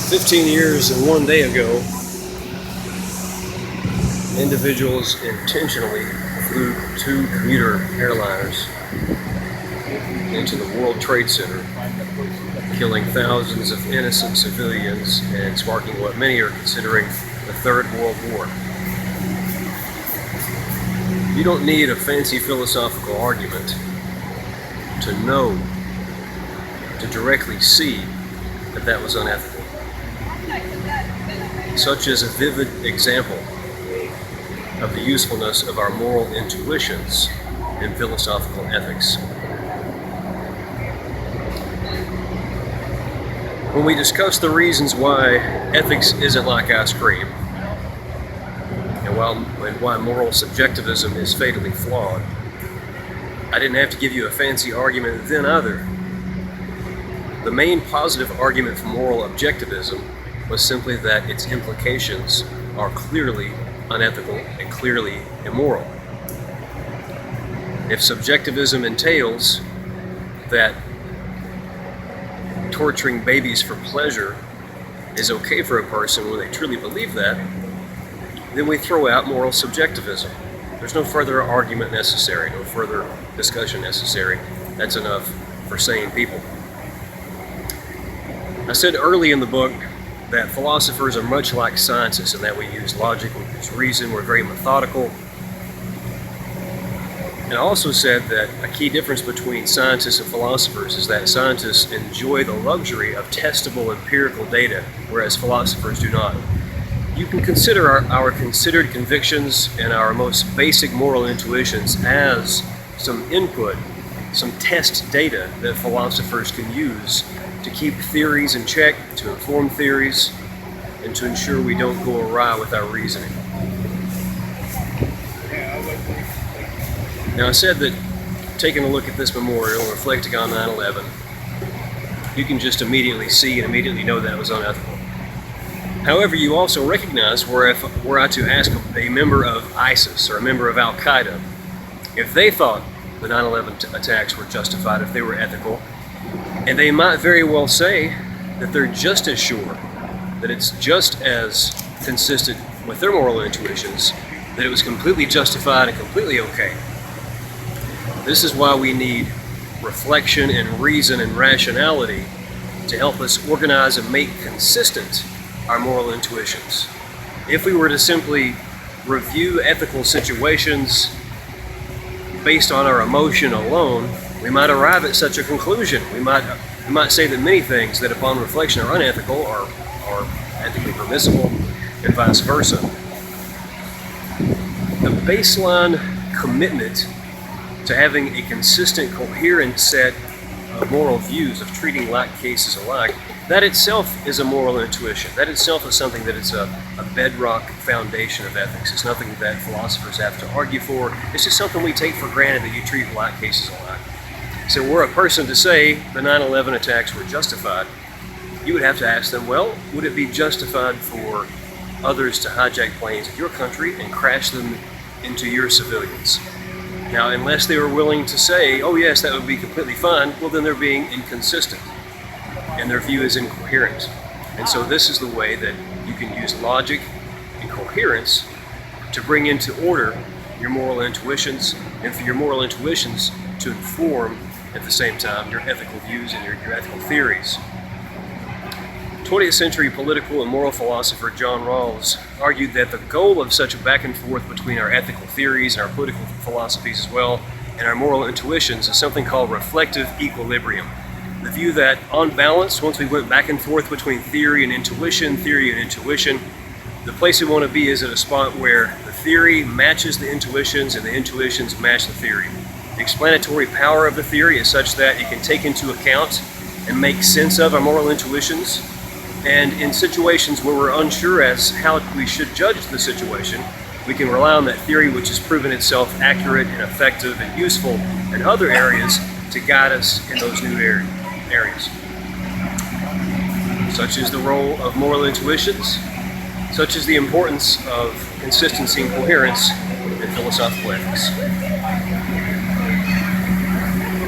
15 years and one day ago, individuals intentionally flew two commuter airliners into the World Trade Center, killing thousands of innocent civilians and sparking what many are considering the Third World War. You don't need a fancy philosophical argument to know, to directly see that that was unethical. Such is a vivid example of the usefulness of our moral intuitions in philosophical ethics. When we discuss the reasons why ethics isn't like ice cream, and why moral subjectivism is fatally flawed, I didn't have to give you a fancy argument then either. The main positive argument for moral objectivism was simply that its implications are clearly unethical and clearly immoral. If subjectivism entails that torturing babies for pleasure is okay for a person when they truly believe that, then we throw out moral subjectivism. There's no further argument necessary, no further discussion necessary. That's enough for sane people. I said early in the book that philosophers are much like scientists in that we use logic, we use reason, we're very methodical. And I also said that a key difference between scientists and philosophers is that scientists enjoy the luxury of testable empirical data, whereas philosophers do not. You can consider our considered convictions and our most basic moral intuitions as some input, some test data that philosophers can use to keep theories in check, to inform theories, and to ensure we don't go awry with our reasoning. Now, I said that taking a look at this memorial and reflecting on 9/11, you can just immediately see and immediately know that it was unethical. However, you also recognize were I to ask a member of ISIS or a member of Al-Qaeda if they thought the 9/11 attacks were justified, if they were ethical, and they might very well say that they're just as sure, that it's just as consistent with their moral intuitions, that it was completely justified and completely okay. This is why we need reflection and reason and rationality to help us organize and make consistent our moral intuitions. If we were to simply review ethical situations based on our emotion alone, we might arrive at such a conclusion. We might say that many things that upon reflection are unethical are ethically permissible, and vice versa. The baseline commitment to having a consistent, coherent set of moral views, of treating like cases alike, that itself is a moral intuition. That itself is something that is a bedrock foundation of ethics. It's nothing that philosophers have to argue for. It's just something we take for granted that you treat like cases alike. So were a person to say the 9/11 attacks were justified, you would have to ask them, well, would it be justified for others to hijack planes in your country and crash them into your civilians? Now, unless they were willing to say, oh yes, that would be completely fine, well then they're being inconsistent and their view is incoherent. And so this is the way that you can use logic and coherence to bring into order your moral intuitions, and for your moral intuitions to inform at the same time your ethical views and your ethical theories. 20th century political and moral philosopher John Rawls argued that the goal of such a back and forth between our ethical theories and our political philosophies as well, and our moral intuitions, is something called reflective equilibrium. The view that, on balance, once we went back and forth between theory and intuition, the place we want to be is at a spot where the theory matches the intuitions and the intuitions match the theory. The explanatory power of the theory is such that it can take into account and make sense of our moral intuitions. And in situations where we're unsure as how we should judge the situation, we can rely on that theory, which has proven itself accurate and effective and useful in other areas, to guide us in those new areas. Such is the role of moral intuitions. Such is the importance of consistency and coherence in philosophical ethics.